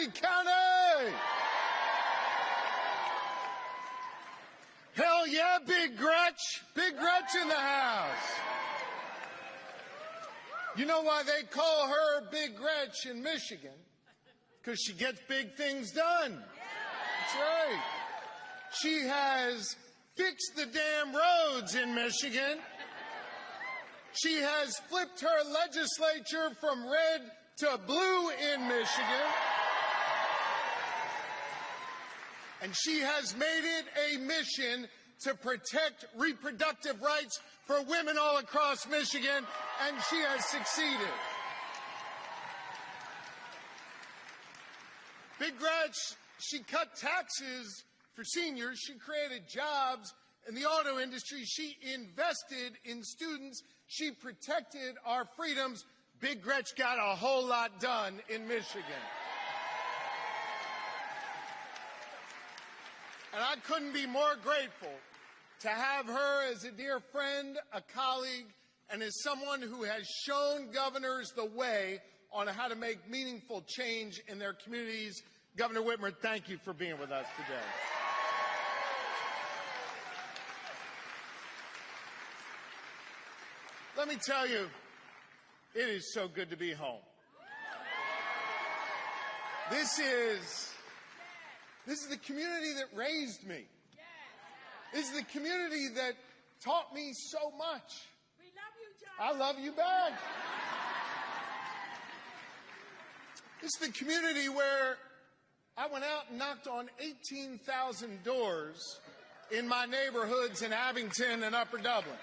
Montgomery County. Hell yeah, Big Gretch. Big Gretch in the house. You know why they call her Big Gretch in Michigan? Because she gets big things done. That's right. She has fixed the damn roads in Michigan. She has flipped her legislature from red to blue in Michigan. And she has made it a mission to protect reproductive rights for women all across Michigan, and she has succeeded. Big Gretch, she cut taxes for seniors. She created jobs in the auto industry. She invested in students. She protected our freedoms. Big Gretch got a whole lot done in Michigan. And I couldn't be more grateful to have her as a dear friend, a colleague, and as someone who has shown governors the way on how to make meaningful change in their communities. Governor Whitmer, thank you for being with us today. Let me tell you, it is so good to be home. This is the community that raised me. This is the community that taught me so much. We love you, John. I love you back. This is the community where I went out and knocked on 18,000 doors in my neighborhoods in Abington and Upper Dublin.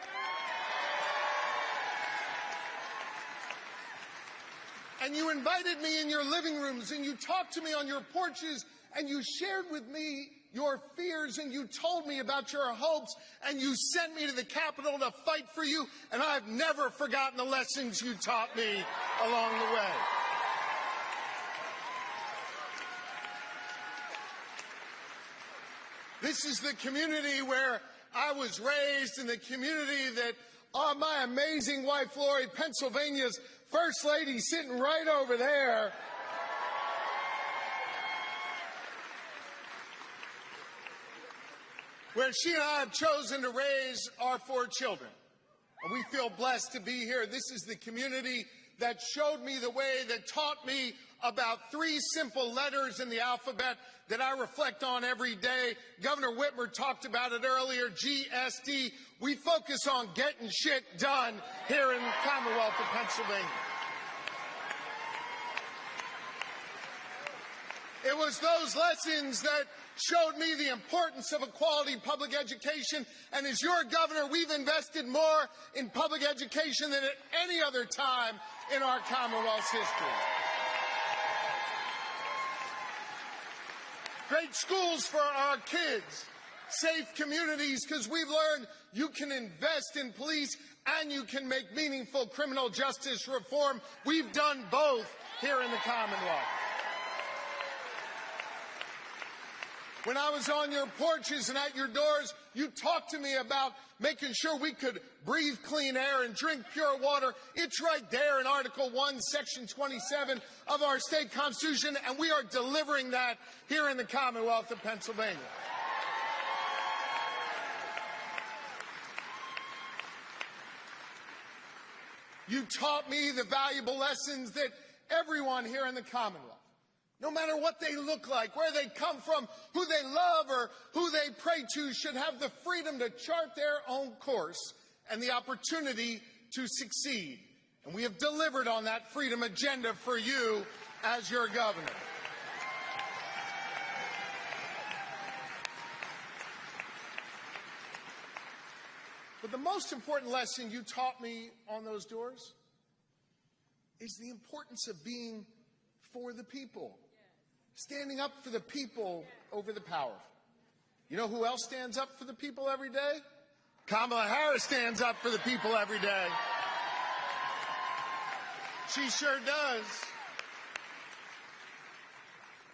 And you invited me in your living rooms, and you talked to me on your porches, and you shared with me your fears, and you told me about your hopes, and you sent me to the Capitol to fight for you, and I've never forgotten the lessons you taught me along the way. This is the community where I was raised, in the community that my amazing wife, Lori, Pennsylvania's First Lady, sitting right over there, where she and I have chosen to raise our 4 children. And we feel blessed to be here. This is the community that showed me the way, that taught me about 3 simple letters in the alphabet that I reflect on every day. Governor Whitmer talked about it earlier, GSD. We focus on getting shit done here in the Commonwealth of Pennsylvania. It was those lessons that showed me the importance of a quality public education, and as your governor, we've invested more in public education than at any other time in our Commonwealth's history. Great schools for our kids, safe communities, because we've learned you can invest in police and you can make meaningful criminal justice reform. We've done both here in the Commonwealth. When I was on your porches and at your doors, you talked to me about making sure we could breathe clean air and drink pure water. It's right there in Article 1, Section 27 of our state constitution, and we are delivering that here in the Commonwealth of Pennsylvania. You taught me the valuable lessons that everyone here in the Commonwealth, no matter what they look like, where they come from, who they love or who they pray to, should have the freedom to chart their own course and the opportunity to succeed. And we have delivered on that freedom agenda for you as your governor. But the most important lesson you taught me on those doors is the importance of being for the people. Standing up for the people over the powerful. You know who else stands up for the people every day? Kamala Harris stands up for the people every day. She sure does.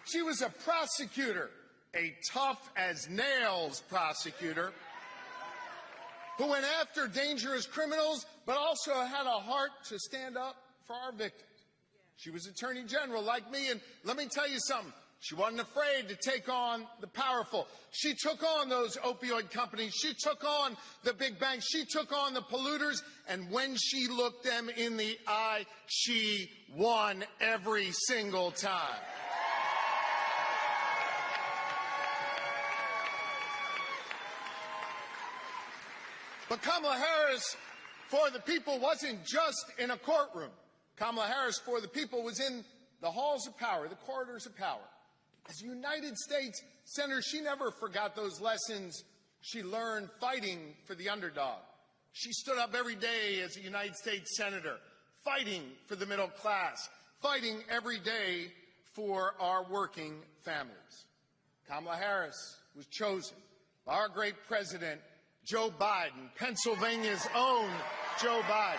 She was a prosecutor, a tough-as-nails prosecutor, who went after dangerous criminals, but also had a heart to stand up for our victims. She was Attorney General like me, and let me tell you something. She wasn't afraid to take on the powerful. She took on those opioid companies. She took on the big banks. She took on the polluters. And when she looked them in the eye, she won every single time. But Kamala Harris, for the people, wasn't just in a courtroom. Kamala Harris, for the people, was in the halls of power, the corridors of power. As a United States Senator, she never forgot those lessons she learned fighting for the underdog. She stood up every day as a United States Senator, fighting for the middle class, fighting every day for our working families. Kamala Harris was chosen by our great president, Joe Biden, Pennsylvania's own Joe Biden.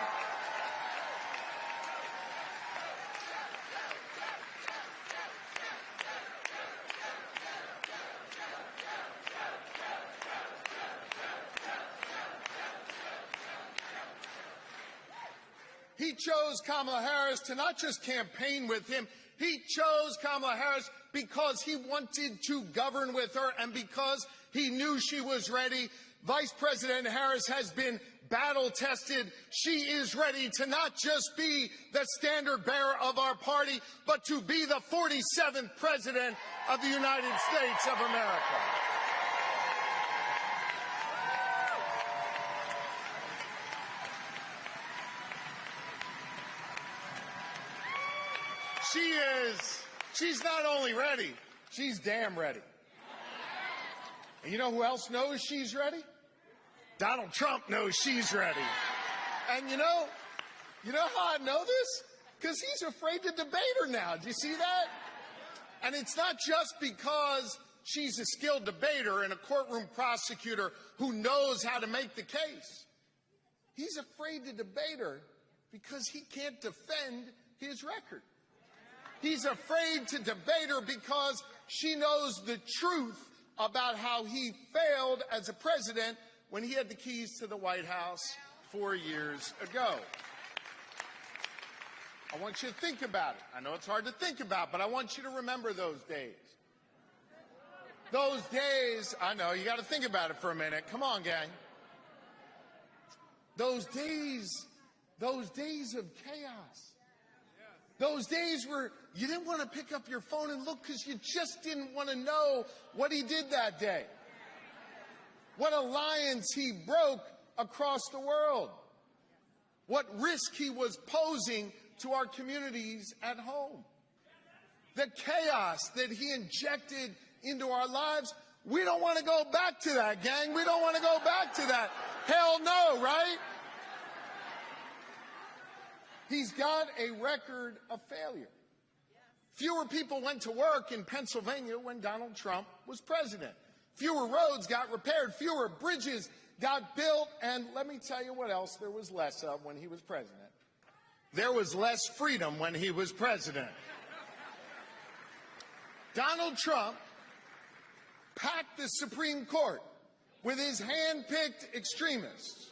He chose Kamala Harris to not just campaign with him, he chose Kamala Harris because he wanted to govern with her and because he knew she was ready. Vice President Harris has been battle-tested. She is ready to not just be the standard bearer of our party, but to be the 47th President of the United States of America. She's not only ready, she's damn ready. And you know who else knows she's ready? Donald Trump knows she's ready. And you know how I know this? Because he's afraid to debate her now. Do you see that? And it's not just because she's a skilled debater and a courtroom prosecutor who knows how to make the case. He's afraid to debate her because he can't defend his record. He's afraid to debate her because she knows the truth about how he failed as a president when he had the keys to the White House 4 years ago. I want you to think about it. I know it's hard to think about, but I want you to remember those days. Those days, I know, you got to think about it for a minute. Come on, gang. Those days of chaos. Those days where you didn't want to pick up your phone and look because you just didn't want to know what he did that day. What alliance he broke across the world. What risk he was posing to our communities at home. The chaos that he injected into our lives. We don't want to go back to that, gang. We don't want to go back to that. Hell no, right? He's got a record of failure. Fewer people went to work in Pennsylvania when Donald Trump was president. Fewer roads got repaired. Fewer bridges got built. And let me tell you what else there was less of when he was president. There was less freedom when he was president. Donald Trump packed the Supreme Court with his hand-picked extremists.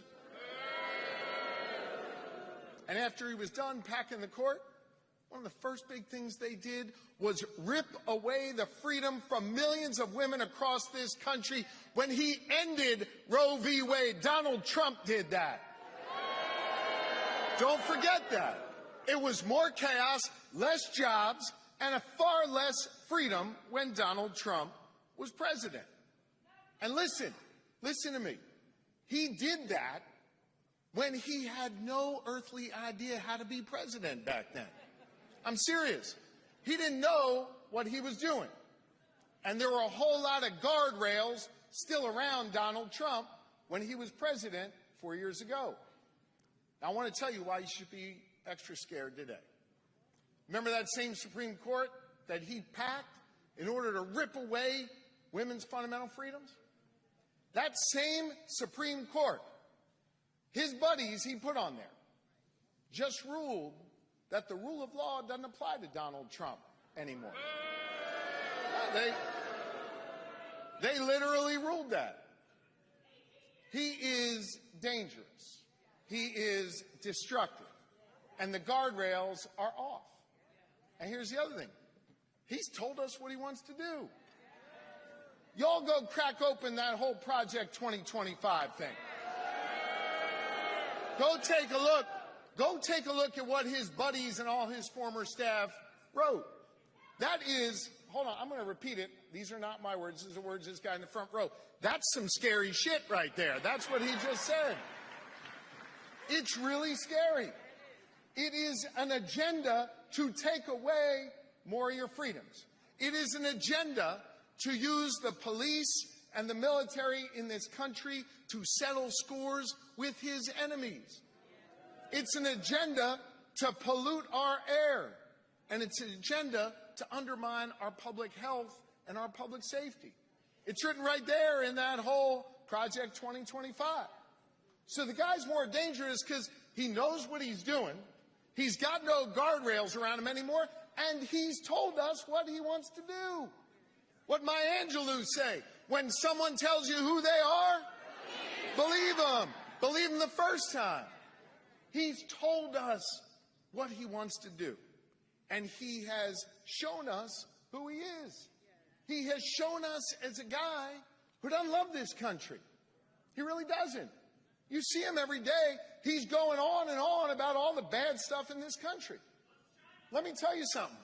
And after he was done packing the court, one of the first big things they did was rip away the freedom from millions of women across this country when he ended Roe v. Wade. Donald Trump did that. Don't forget that. It was more chaos, less jobs, and a far less freedom when Donald Trump was president. And listen to me. He did that when he had no earthly idea how to be president back then. I'm serious. He didn't know what he was doing. And there were a whole lot of guardrails still around Donald Trump when he was president 4 years ago. Now, I want to tell you why you should be extra scared today. Remember that same Supreme Court that he packed in order to rip away women's fundamental freedoms? That same Supreme Court, his buddies he put on there, just ruled that the rule of law doesn't apply to Donald Trump anymore. They literally ruled that. He is dangerous. He is destructive. And the guardrails are off. And here's the other thing. He's told us what he wants to do. Y'all go crack open that whole Project 2025 thing. Go take a look. Go take a look at what his buddies and all his former staff wrote. That is, hold on, I'm going to repeat it. These are not my words. These are words of this guy in the front row. That's some scary shit right there. That's what he just said. It's really scary. It is an agenda to take away more of your freedoms. It is an agenda to use the police and the military in this country to settle scores with his enemies. It's an agenda to pollute our air. And it's an agenda to undermine our public health and our public safety. It's written right there in that whole Project 2025. So the guy's more dangerous because he knows what he's doing. He's got no guardrails around him anymore. And he's told us what he wants to do. What Maya Angelou say, when someone tells you who they are, believe them. Believe them the first time. He's told us what he wants to do. And he has shown us who he is. He has shown us as a guy who doesn't love this country. He really doesn't. You see him every day. He's going on and on about all the bad stuff in this country. Let me tell you something.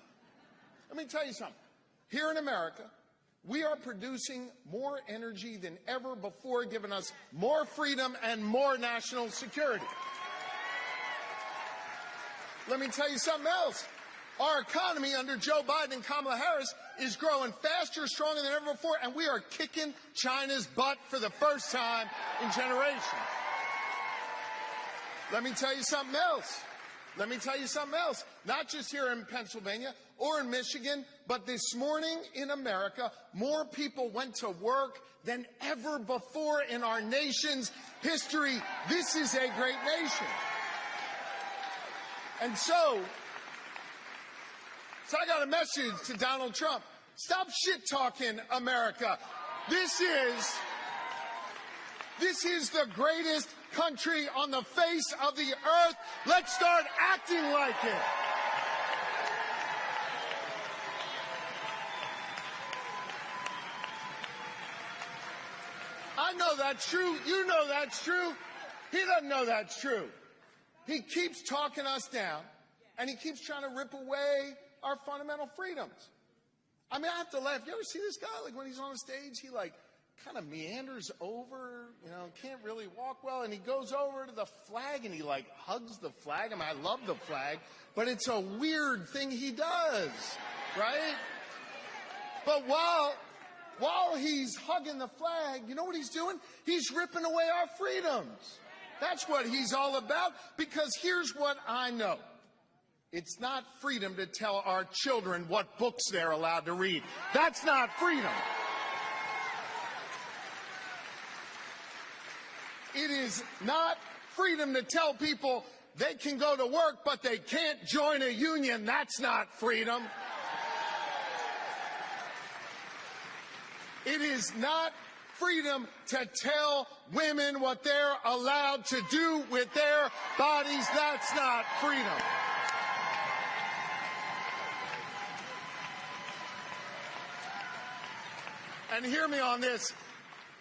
Here in America, we are producing more energy than ever before, giving us more freedom and more national security. Let me tell you something else. Our economy under Joe Biden and Kamala Harris is growing faster, stronger than ever before, and we are kicking China's butt for the first time in generations. Let me tell you something else. Not just here in Pennsylvania or in Michigan, but this morning in America, more people went to work than ever before in our nation's history. This is a great nation. And so I got a message to Donald Trump. Stop shit-talking America. This is the greatest country on the face of the earth. Let's start acting like it. I know that's true. You know that's true. He doesn't know that's true. He keeps talking us down, and he keeps trying to rip away our fundamental freedoms. I mean, I have to laugh. You ever see this guy? Like, when he's on the stage, he, like, kind of meanders over, can't really walk well, and he goes over to the flag, and he, like, hugs the flag. I mean, I love the flag, but it's a weird thing he does, right? But while he's hugging the flag, you know what he's doing? He's ripping away our freedoms. That's what he's all about, because here's what I know. It's not freedom to tell our children what books they're allowed to read. That's not freedom. It is not freedom to tell people they can go to work, but they can't join a union. That's not freedom. It is not freedom to tell women what they're allowed to do with their bodies. That's not freedom. And hear me on this.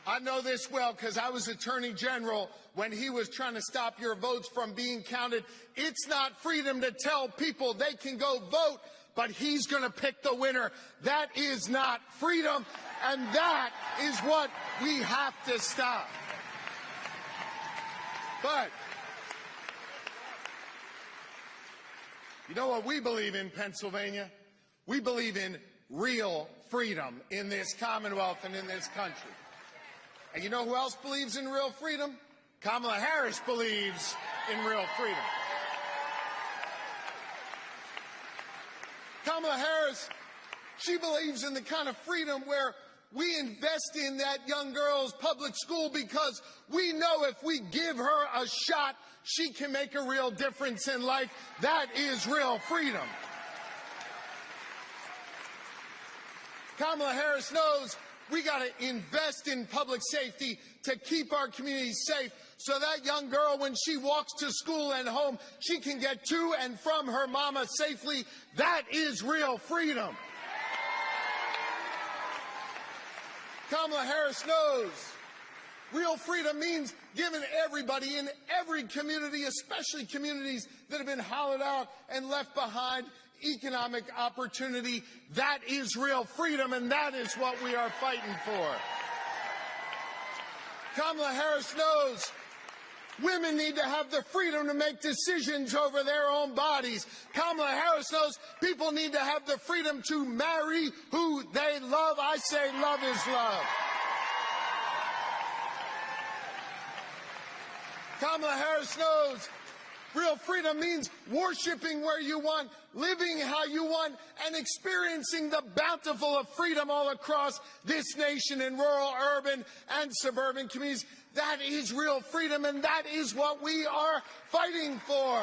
I know this well because I was Attorney General when he was trying to stop your votes from being counted. It's not freedom to tell people they can go vote, but he's going to pick the winner. That is not freedom, and that is what we have to stop. But you know what we believe in, Pennsylvania? We believe in real freedom in this Commonwealth and in this country. And you know who else believes in real freedom? Kamala Harris believes in real freedom. Kamala Harris, she believes in the kind of freedom where we invest in that young girl's public school because we know if we give her a shot, she can make a real difference in life. That is real freedom. Kamala Harris knows We got to invest in public safety to keep our communities safe so that young girl, when she walks to school and home, she can get to and from her mama safely. That is real freedom. Kamala Harris knows real freedom means giving everybody in every community, especially communities that have been hollowed out and left behind, economic opportunity. That is real freedom, and that is what we are fighting for. Kamala Harris knows women need to have the freedom to make decisions over their own bodies. Kamala Harris knows people need to have the freedom to marry who they love. I say love is love. Kamala Harris knows real freedom means worshiping where you want, living how you want, and experiencing the bountiful of freedom all across this nation in rural, urban, and suburban communities. That is real freedom, and that is what we are fighting for.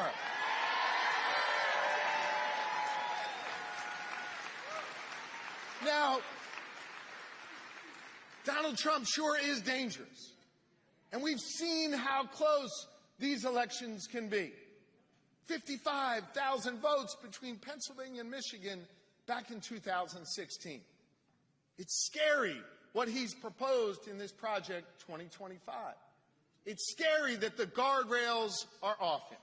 Now, Donald Trump sure is dangerous. And we've seen how close these elections can be. 55,000 votes between Pennsylvania and Michigan back in 2016. It's scary what he's proposed in this Project 2025. It's scary that the guardrails are off him.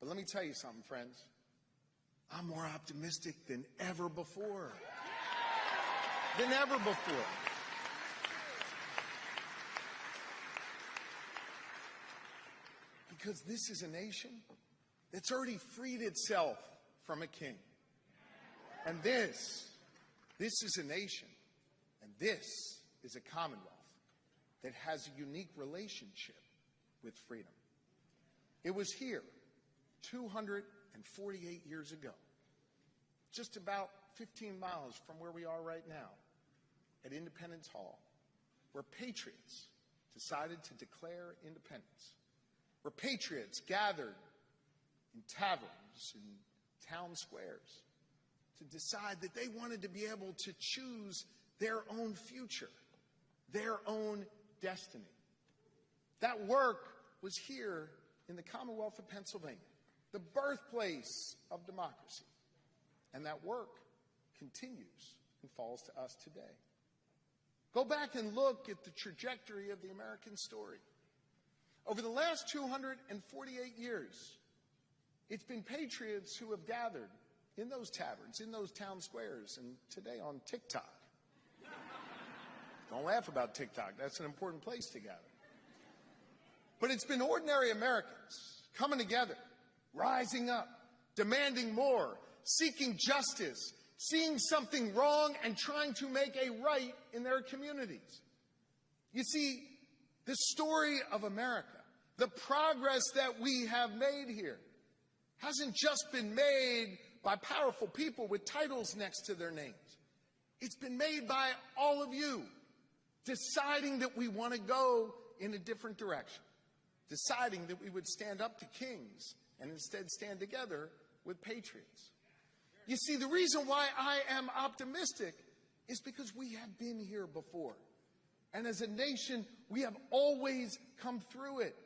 But let me tell you something, friends. I'm more optimistic than ever before. Than ever before. Because this is a nation that's already freed itself from a king. And this is a nation, and this is a commonwealth that has a unique relationship with freedom. It was here 248 years ago, just about 15 miles from where we are right now, at Independence Hall, where patriots decided to declare independence. Where patriots gathered in taverns and town squares to decide that they wanted to be able to choose their own future, their own destiny. That work was here in the Commonwealth of Pennsylvania, the birthplace of democracy. And that work continues and falls to us today. Go back and look at the trajectory of the American story. Over the last 248 years, it's been patriots who have gathered in those taverns, in those town squares, and today on TikTok. Don't laugh about TikTok. That's an important place to gather. But it's been ordinary Americans coming together, rising up, demanding more, seeking justice, seeing something wrong, and trying to make a right in their communities. You see, the story of America, the progress that we have made here, hasn't just been made by powerful people with titles next to their names. It's been made by all of you, deciding that we want to go in a different direction, deciding that we would stand up to kings and instead stand together with patriots. You see, the reason why I am optimistic is because we have been here before. And as a nation, we have always come through it.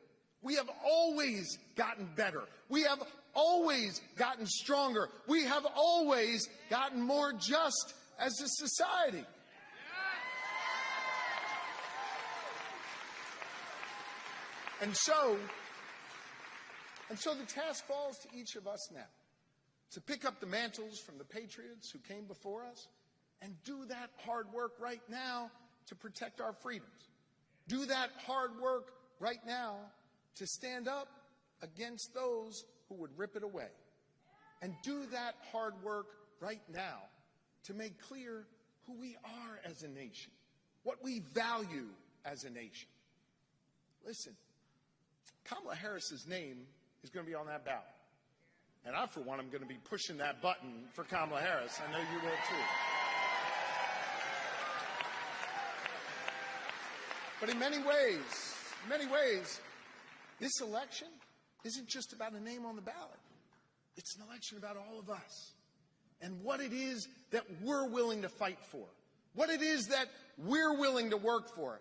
We have always gotten better. We have always gotten stronger. We have always gotten more just as a society. And so the task falls to each of us now to pick up the mantles from the patriots who came before us and do that hard work right now to protect our freedoms. Do that hard work right now to stand up against those who would rip it away. And do that hard work right now to make clear who we are as a nation, what we value as a nation. Listen, Kamala Harris's name is going to be on that ballot. And I, for one, am going to be pushing that button for Kamala Harris. I know you will, too. But in many ways, this election isn't just about a name on the ballot. It's an election about all of us and what it is that we're willing to fight for, what it is that we're willing to work for,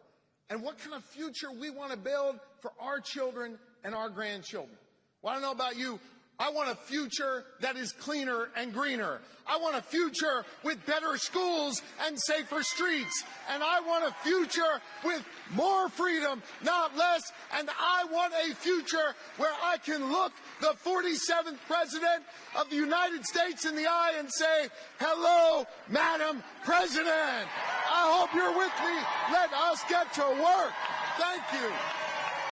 and what kind of future we want to build for our children and our grandchildren. Well, I don't know about you. I want a future that is cleaner and greener. I want a future with better schools and safer streets. And I want a future with more freedom, not less. And I want a future where I can look the 47th President of the United States in the eye and say, hello, Madam President. I hope you're with me. Let us get to work. Thank you.